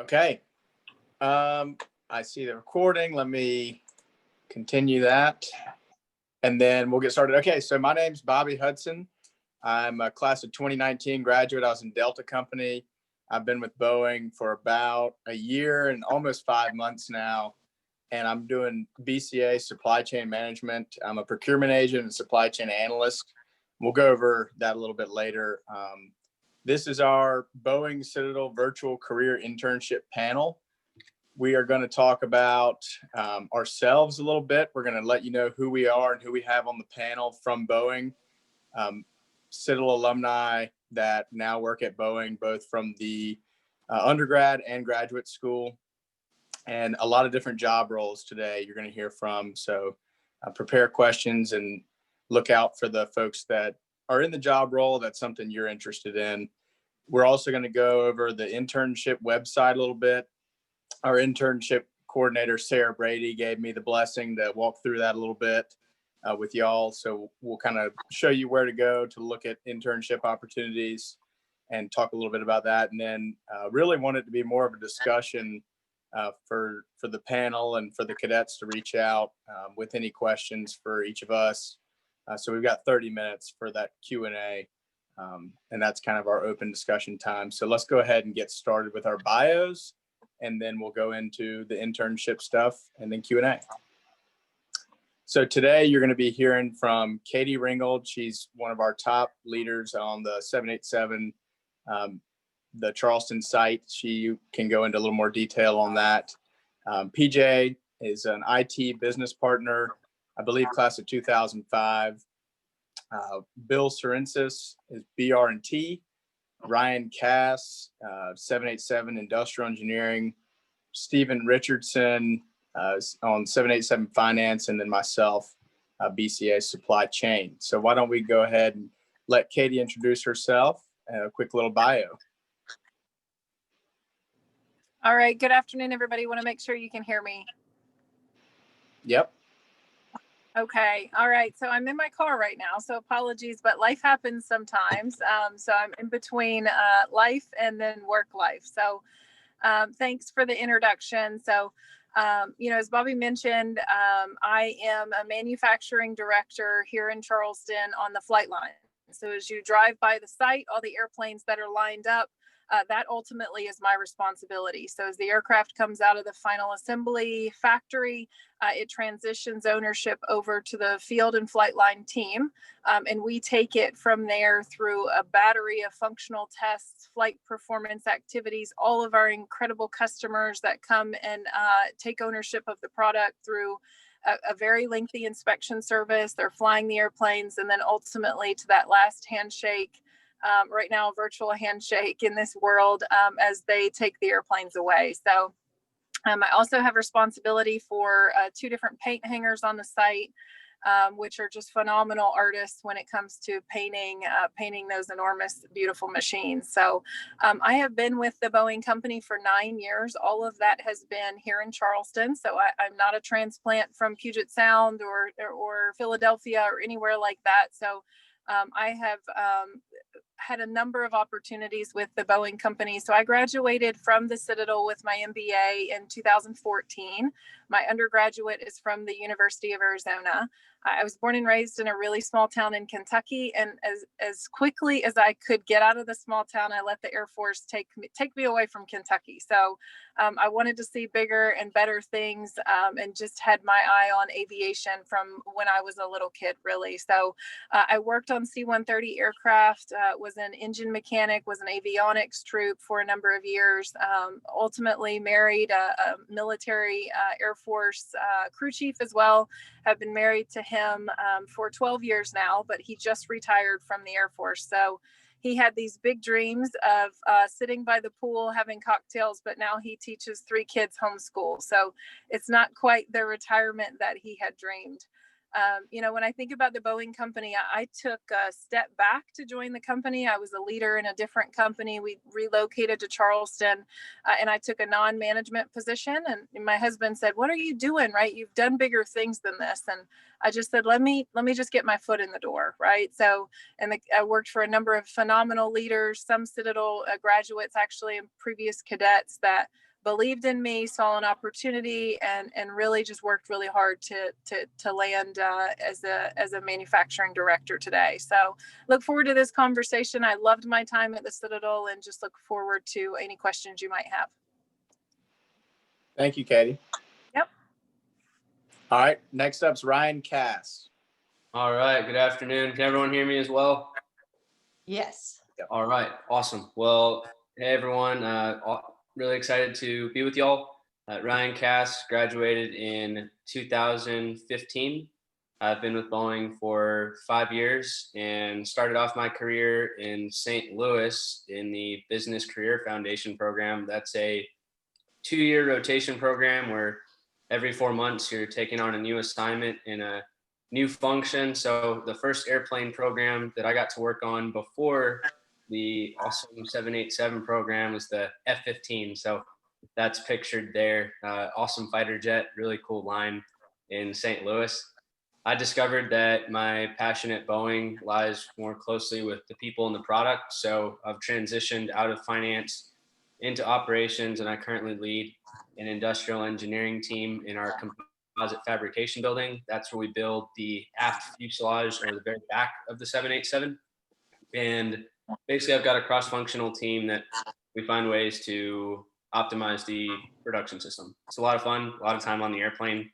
Okay. I see the recording. Let me continue that and then we'll get started. Okay. So my name's Bobby Hudson. I'm a class of 2019 graduate. I was in Delta Company. I've been with Boeing for about a year and almost 5 months now. And I'm doing BCA supply chain management. I'm a procurement agent and supply chain analyst. We'll go over that a little bit later. This is our Boeing Citadel virtual career internship panel. We are going to talk about ourselves a little bit. We're going to let you know who we are and who we have on the panel from Boeing. Citadel alumni that now work at Boeing, both from the undergrad and graduate school, and a lot of different job roles today you're going to hear from. So prepare questions and look out for the folks that are in the job role. That's something you're interested in. We're also going to go over the internship website a little bit. Our internship coordinator, Sarah Brady, gave me the blessing to walk through that a little bit with y'all. So we'll kind of show you where to go to look at internship opportunities and talk a little bit about that. And then really want it to be more of a discussion for the panel and for the cadets to reach out with any questions for each of us. So we've got 30 minutes for that Q&A, and that's kind of our open discussion time. So let's go ahead and get started with our bios, and then we'll go into the internship stuff and then Q&A. So today you're going to be hearing from Katie Ringgold. She's one of our top leaders on the 787, the Charleston site. She can go into a little more detail on that. PJ is an IT business partner, I believe class of 2005. Bill Sorensis is BR&T. Ryan Cass, 787 Industrial Engineering. Stephen Richardson on 787 Finance, and then myself, BCA Supply Chain. So why don't we go ahead and let Katie introduce herself and a quick little bio. All right. Good afternoon, everybody. Want to make sure you can hear me. Yep. Okay. All right. So I'm in my car right now, so apologies, but life happens sometimes. So I'm in between life and then work life. So thanks for the introduction. So, as Bobby mentioned, I am a manufacturing director here in Charleston on the flight line. So as you drive by the site, all the airplanes that are lined up, that ultimately is my responsibility. So as the aircraft comes out of the final assembly factory, it transitions ownership over to the field and flight line team. And we take it from there through a battery of functional tests, flight performance activities, all of our incredible customers that come and take ownership of the product through a very lengthy inspection service. They're flying the airplanes, and then ultimately to that last handshake. Right now, a virtual handshake in this world as they take the airplanes away. So I also have responsibility for 2 different paint hangers on the site, which are just phenomenal artists when it comes to painting those enormous, beautiful machines. So I have been with the Boeing company for 9 years. All of that has been here in Charleston. So I'm not a transplant from Puget Sound or Philadelphia or anywhere like that. So I have had a number of opportunities with the Boeing company. So I graduated from the Citadel with my MBA in 2014. My undergraduate is from the University of Arizona. I was born and raised in a really small town in Kentucky. And as quickly as I could get out of the small town, I let the Air Force take me away from Kentucky. So I wanted to see bigger and better things and just had my eye on aviation from when I was a little kid, really. So I worked on C-130 aircraft, was an engine mechanic, was an avionics troop for a number of years, ultimately married a military Air Force crew chief as well. Have been married to him for 12 years now, but he just retired from the Air Force. So he had these big dreams of sitting by the pool, having cocktails, but now he teaches 3 kids homeschool. So it's not quite the retirement that he had dreamed. When I think about the Boeing company, I took a step back to join the company. I was a leader in a different company. We relocated to Charleston and I took a non-management position. And my husband said, "What are you doing? Right? You've done bigger things than this." And I just said, let me just get my foot in the door. Right. So, I worked for a number of phenomenal leaders, some Citadel graduates, actually, and previous cadets that believed in me, saw an opportunity, and really just worked really hard to land as a manufacturing director today. So look forward to this conversation. I loved my time at the Citadel, and just look forward to any questions you might have. Thank you, Katie. Yep. All right, next up's Ryan Cass. All right, good afternoon. Can everyone hear me as well? Yes. All right, awesome. Well, hey everyone, really excited to be with y'all. Ryan Cass graduated in 2015. I've been with Boeing for 5 years and started off my career in St. Louis in the Business Career Foundation program. That's a 2-year rotation program where every 4 months you're taking on a new assignment in a new function. So the first airplane program that I got to work on before the awesome 787 program was the F-15. So that's pictured there. Awesome fighter jet, really cool line in St. Louis. I discovered that my passion at Boeing lies more closely with the people and the product. So I've transitioned out of finance into operations, and I currently lead an industrial engineering team in our composite fabrication building. That's where we build the aft fuselage or the very back of the 787. And basically I've got a cross-functional team that we find ways to optimize the production system. It's a lot of fun, a lot of time on the airplane.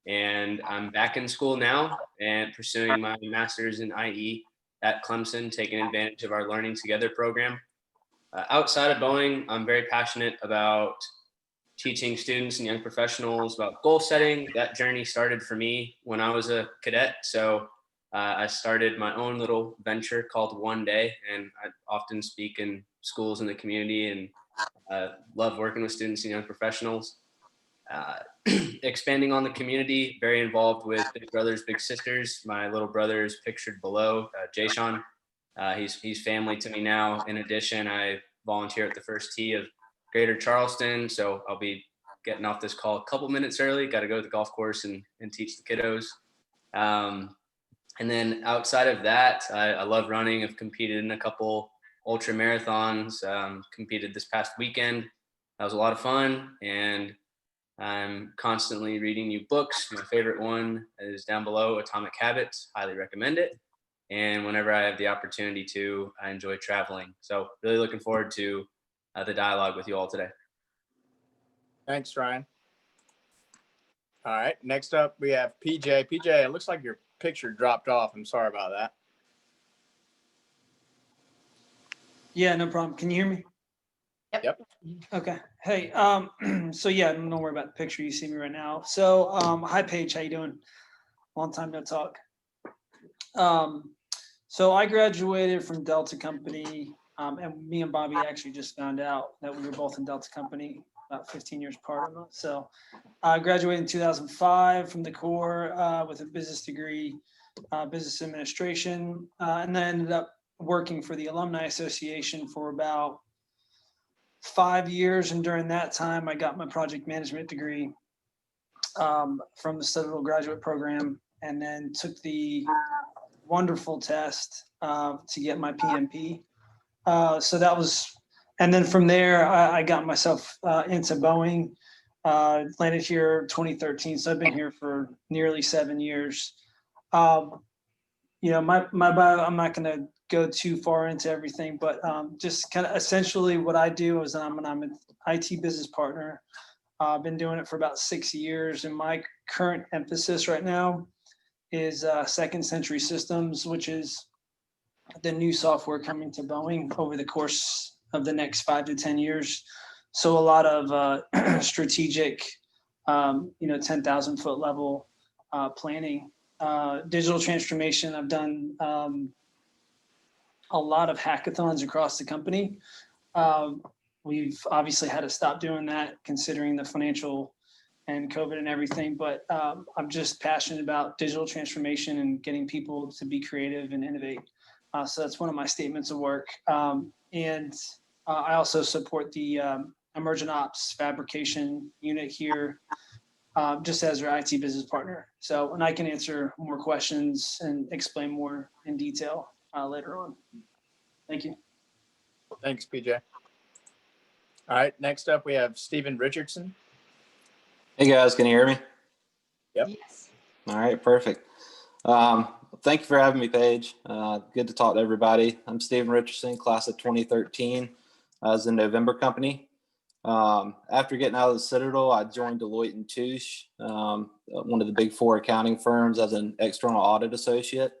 And I'm back in school now and pursuing my master's in IE at Clemson, taking advantage of our Learning Together program. Outside of Boeing, I'm very passionate about teaching students and young professionals about goal setting. That journey started for me when I was a cadet. So I started my own little venture called One Day, and I often speak in schools in the community and love working with students and young professionals. Expanding on the community, very involved with Big Brothers Big Sisters. My little brother is pictured below, Jayshawn. He's family to me now. In addition, I volunteer at the First Tee of Greater Charleston, so I'll be getting off this call a couple minutes early. Got to go to the golf course and teach the kiddos. And then outside of that, I love running. I've competed in a couple ultra marathons, competed this past weekend. That was a lot of fun, and I'm constantly reading new books. My favorite one is down below, Atomic Habits. Highly recommend it. And whenever I have the opportunity to, I enjoy traveling. So really looking forward to the dialogue with you all today. Thanks, Ryan. All right, next up we have PJ. PJ, it looks like your picture dropped off. I'm sorry about that. Yeah, no problem. Can you hear me? Yep. Okay. Hey, so yeah, don't worry about the picture. You see me right now. So, hi Paige, how you doing? Long time no talk. So I graduated from Delta Company, and me and Bobby actually just found out that we were both in Delta Company about 15 years apart. So I graduated in 2005 from the Corps with a business degree, business administration, and then ended up working for the Alumni Association for about 5 years. And during that time, I got my project management degree from the Citadel graduate program, and then took the wonderful test to get my PMP. So that was, and then from there, I got myself into Boeing, landed here 2013. So I've been here for nearly 7 years. You know, my bio, I'm not going to go too far into everything, but just kind of essentially what I do is I'm an IT business partner. I've been doing it for about 6 years, and my current emphasis right now is Second Century Systems, which is the new software coming to Boeing over the course of the next 5 to 10 years. So a lot of strategic, 10,000 foot level planning, digital transformation. I've done a lot of hackathons across the company. We've obviously had to stop doing that considering the financial and COVID and everything, but I'm just passionate about digital transformation and getting people to be creative and innovate. So that's one of my statements of work. And I also support the Emergent Ops fabrication unit here, just as our IT business partner. So, and I can answer more questions and explain more in detail later on. Thank you. Thanks, PJ. All right, next up we have Stephen Richardson. Hey guys, can you hear me? Yep. Yes. All right, perfect. Thank you for having me, Paige. Good to talk to everybody. I'm Stephen Richardson, class of 2013. I was in November company. After getting out of the Citadel, I joined Deloitte and Touche, one of the big four accounting firms, as an external audit associate.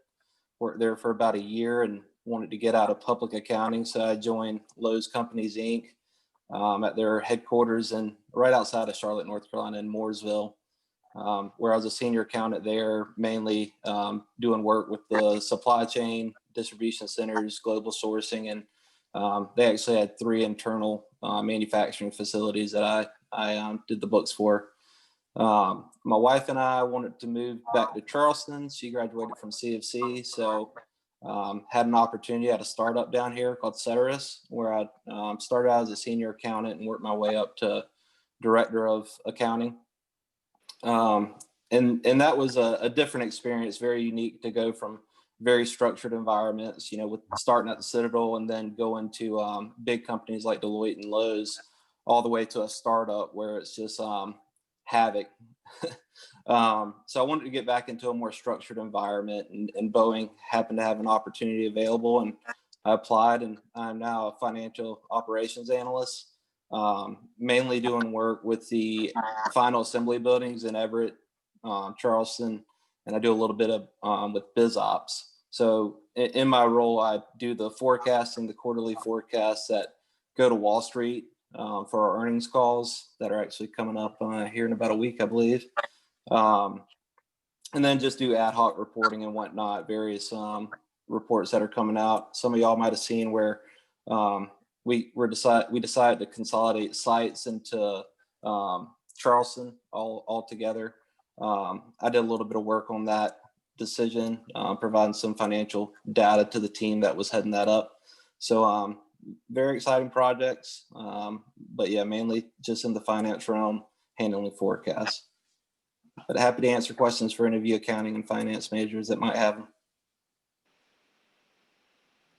Worked there for about a year and wanted to get out of public accounting, so I joined Lowe's Companies, Inc. At their headquarters and right outside of Charlotte, North Carolina, in Mooresville, where I was a senior accountant there, mainly doing work with the supply chain, distribution centers, global sourcing, and they actually had 3 internal manufacturing facilities that I did the books for. My wife and I wanted to move back to Charleston. She graduated from CFC, so had an opportunity at a startup down here called Citadel, where I started out as a senior accountant and worked my way up to director of accounting. And that was a different experience, very unique to go from very structured environments, with starting at the Citadel and then going to big companies like Deloitte and Lowe's, all the way to a startup where it's just havoc. So I wanted to get back into a more structured environment, and Boeing happened to have an opportunity available, and I applied, and I'm now a financial operations analyst, mainly doing work with the final assembly buildings in Everett, Charleston, and I do a little bit of with biz ops. So in my role, I do the forecasting, the quarterly forecasts that go to Wall Street for our earnings calls that are actually coming up here in about a week, I believe. And then just do ad hoc reporting and whatnot, various reports that are coming out. Some of y'all might have seen where we decided to consolidate sites into Charleston all together. I did a little bit of work on that decision, providing some financial data to the team that was heading that up. So very exciting projects, but yeah, mainly just in the finance realm, handling forecasts. But happy to answer questions for any of you accounting and finance majors that might have them.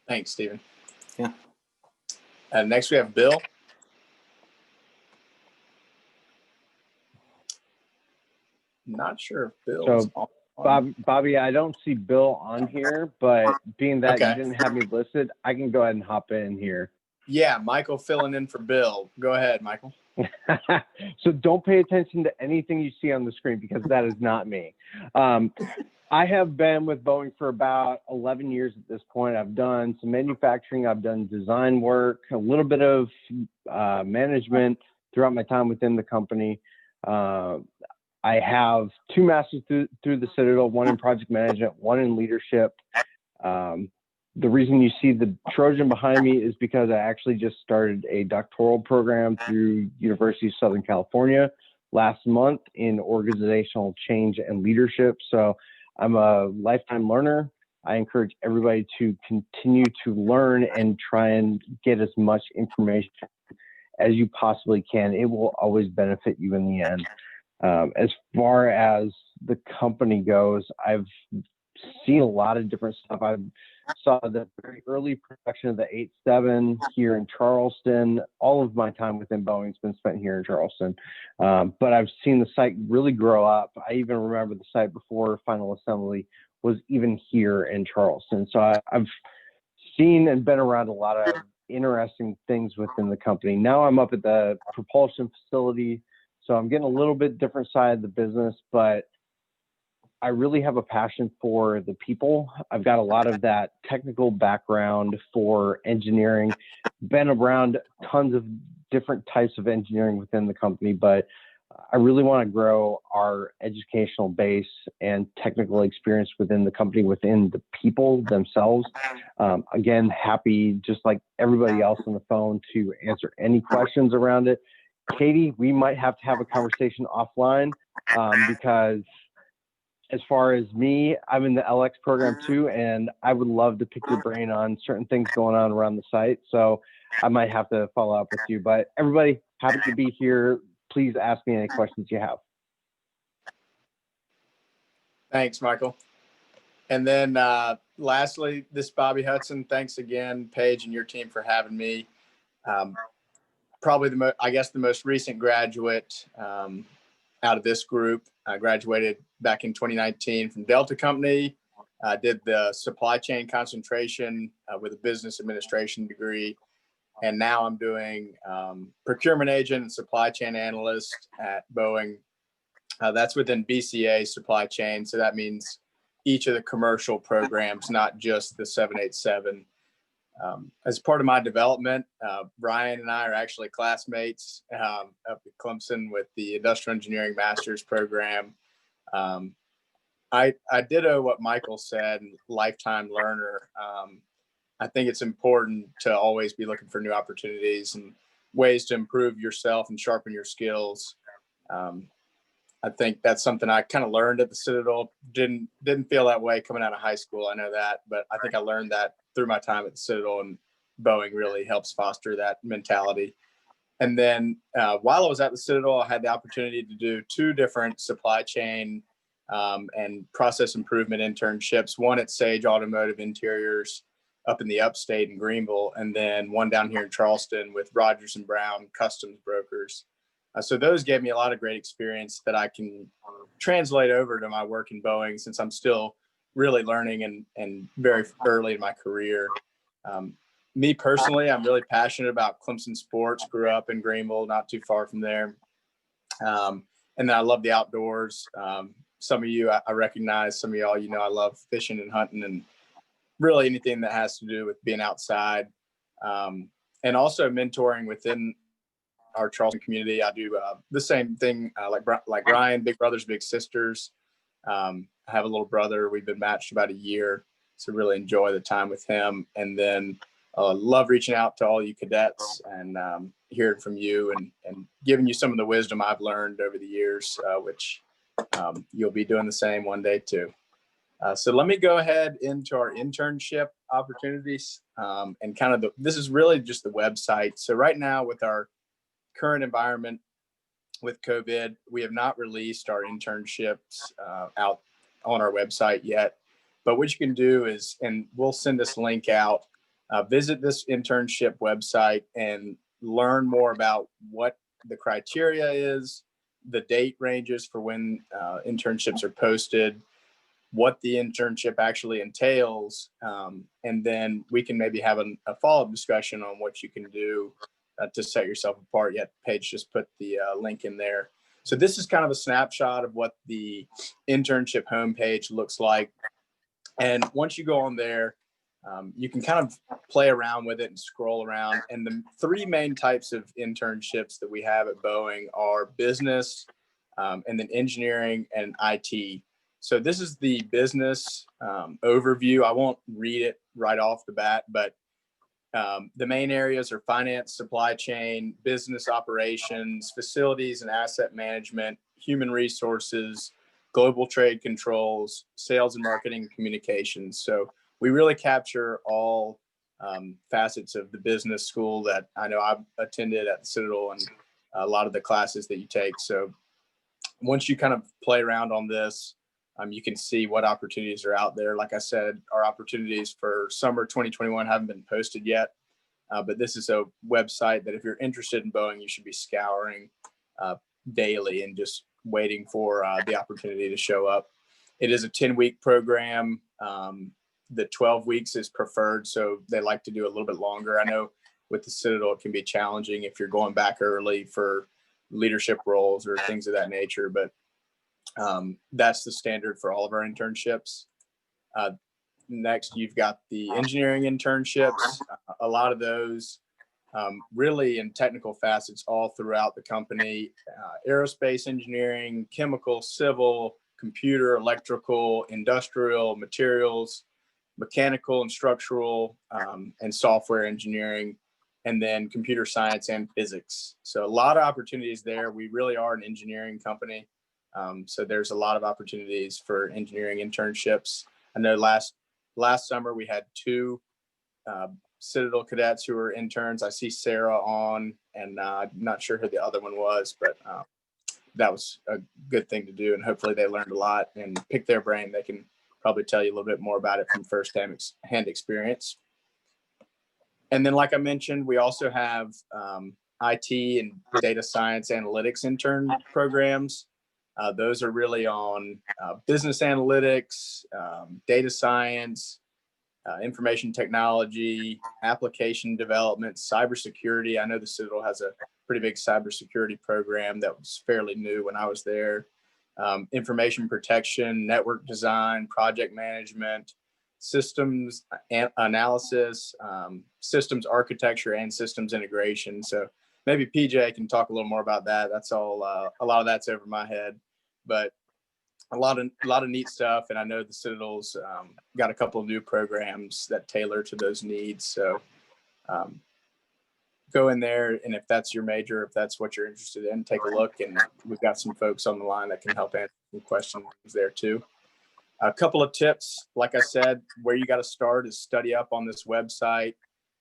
Thanks, Stephen. Yeah. Next we have Bill. Not sure if Bill's on. Bobby, I don't see Bill on here, but being that Okay. you didn't have me listed, I can go ahead and hop in here. Yeah, Michael filling in for Bill. Go ahead, Michael. So don't pay attention to anything you see on the screen, because that is not me. I have been with Boeing for about 11 years at this point. I've done some manufacturing, I've done design work, a little bit of management throughout my time within the company. I have 2 masters through the Citadel, one in project management, one in leadership. The reason you see the Trojan behind me is because I actually just started a doctoral program through University of Southern California last month in organizational change and leadership. So I'm a lifetime learner. I encourage everybody to continue to learn and try and get as much information as you possibly can. It will always benefit you in the end. As far as the company goes, I've seen a lot of different stuff. I saw the very early production of the 87 here in Charleston. All of my time within Boeing's been spent here in Charleston. But I've seen the site really grow up. I even remember the site before final assembly was even here in Charleston. So I've seen and been around a lot of interesting things within the company. Now I'm up at the propulsion facility, so I'm getting a little bit different side of the business, but I really have a passion for the people. I've got a lot of that technical background for engineering, been around tons of different types of engineering within the company, but I really want to grow our educational base and technical experience within the company, within the people themselves. Again, happy, just like everybody else on the phone, to answer any questions around it. Katie, we might have to have a conversation offline because as far as me, I'm in the LX program too, and I would love to pick your brain on certain things going on around the site. So I might have to follow up with you, but everybody, happy to be here. Please ask me any questions you have. Thanks, Michael. And then lastly, this is Bobby Hudson. Thanks again, Paige and your team, for having me. probably the most recent graduate out of this group. I graduated back in 2019 from Delta Company. I did the supply chain concentration with a business administration degree. And now I'm doing procurement agent and supply chain analyst at Boeing. That's within BCA supply chain. So that means each of the commercial programs, not just the 787. As part of my development, Ryan and I are actually classmates up at Clemson with the Industrial Engineering Master's program. I ditto what Michael said, lifetime learner. I think it's important to always be looking for new opportunities and ways to improve yourself and sharpen your skills. I think that's something I kind of learned at the Citadel. Didn't feel that way coming out of high school. I know that, but I think I learned that through my time at the Citadel, and Boeing really helps foster that mentality. And then while I was at the Citadel, I had the opportunity to do 2 different supply chain and process improvement internships, one at Sage Automotive Interiors up in the upstate in Greenville, and then one down here in Charleston with Rogers and Brown Customs Brokers. So those gave me a lot of great experience that I can translate over to my work in Boeing, since I'm still really learning and very early in my career. Me personally, I'm really passionate about Clemson sports. Grew up in Greenville, not too far from there. And then I love the outdoors. Some of you I recognize, some of y'all, I love fishing and hunting and really anything that has to do with being outside. And also mentoring within our Charleston community. I do the same thing like Ryan, big brothers, big sisters. I have a little brother. We've been matched about a year, so really enjoy the time with him. And then love reaching out to all you cadets and hearing from you and giving you some of the wisdom I've learned over the years, which you'll be doing the same one day too. So let me go ahead into our internship opportunities and kind of this is really just the website. So right now with our current environment with COVID, we have not released our internships out on our website yet. But what you can do is, and we'll send this link out, visit this internship website and learn more about what the criteria is, the date ranges for when internships are posted, what the internship actually entails, and then we can maybe have a follow-up discussion on what you can do to set yourself apart. Yet Paige just put the link in there. So this is kind of a snapshot of what the internship homepage looks like. And once you go on there, you can kind of play around with it and scroll around. And the 3 main types of internships that we have at Boeing are business, and then engineering and IT. So this is the business overview. I won't read it right off the bat, but the main areas are finance, supply chain, business operations, facilities and asset management, human resources, global trade controls, sales and marketing, communications. So we really capture all facets of the business school that I know I've attended at the Citadel and a lot of the classes that you take. So once you kind of play around on this, you can see what opportunities are out there. Like I said, our opportunities for summer 2021 haven't been posted yet, but this is a website that if you're interested in Boeing, you should be scouring daily and just waiting for the opportunity to show up. It is a 10-week program. The 12 weeks is preferred, so they like to do a little bit longer. I know with the Citadel, it can be challenging if you're going back early for leadership roles or things of that nature, but that's the standard for all of our internships. Next, you've got the engineering internships. A lot of those really in technical facets all throughout the company. Aerospace engineering, chemical, civil, computer, electrical, industrial, materials, mechanical and structural, and software engineering, and then computer science and physics. So a lot of opportunities there. We really are an engineering company. So there's a lot of opportunities for engineering internships. I know last summer we had 2 Citadel cadets who were interns. I see Sarah on, and I'm not sure who the other one was, but that was a good thing to do. And hopefully they learned a lot and pick their brain. They can probably tell you a little bit more about it from first-hand experience. And then, like I mentioned, we also have IT and data science analytics intern programs. Those are really on business analytics, data science, information technology, application development, cybersecurity. I know the Citadel has a pretty big cybersecurity program that was fairly new when I was there. Information protection, network design, project management, systems analysis, systems architecture, and systems integration. So maybe PJ can talk a little more about that. That's all. A lot of that's over my head, but a lot of neat stuff. And I know the Citadel's got a couple of new programs that tailor to those needs. So go in there, and if that's your major, if that's what you're interested in, take a look. And we've got some folks on the line that can help answer some questions there too. A couple of tips, like I said, where you got to start is study up on this website.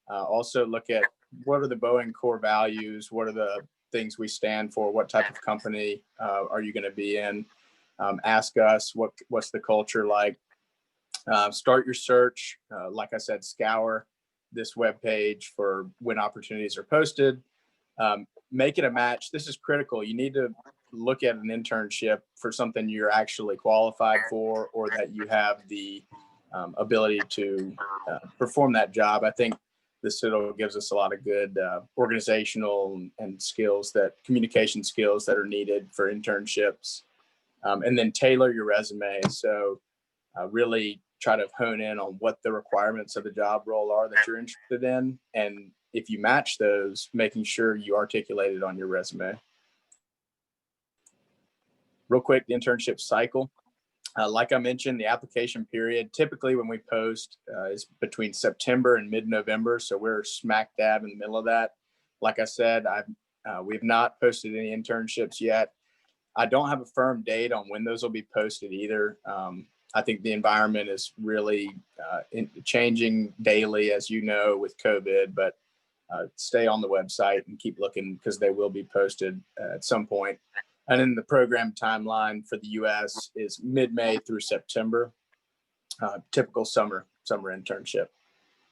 Also look at what are the Boeing core values, what are the things we stand for, what type of company are you going to be in. Ask us what's the culture like. Start your search. Like I said, scour this webpage for when opportunities are posted. Make it a match. This is critical. You need to look at an internship for something you're actually qualified for, or that you have the ability to perform that job. I think the Citadel gives us a lot of good organizational and skills, that communication skills that are needed for internships. And then tailor your resume. So really try to hone in on what the requirements of the job role are that you're interested in. And if you match those, making sure you articulate it on your resume. Real quick, the internship cycle. Like I mentioned, the application period, typically when we post is between September and mid-November. So we're smack dab in the middle of that. Like I said, we've not posted any internships yet. I don't have a firm date on when those will be posted either. I think the environment is really changing daily, as you know, with COVID, but stay on the website and keep looking, because they will be posted at some point. And then the program timeline for the US is mid-May through September, typical summer internship.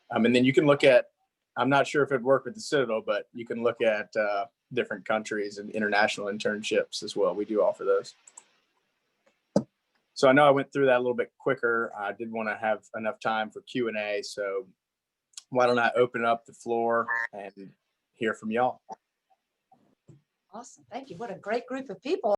And then you can look at, I'm not sure if it'd work with the Citadel, but you can look at different countries and international internships as well. We do offer those. So I know I went through that a little bit quicker. I did want to have enough time for Q&A. So why don't I open up the floor and hear from y'all? Awesome. Thank you. What a great group of people.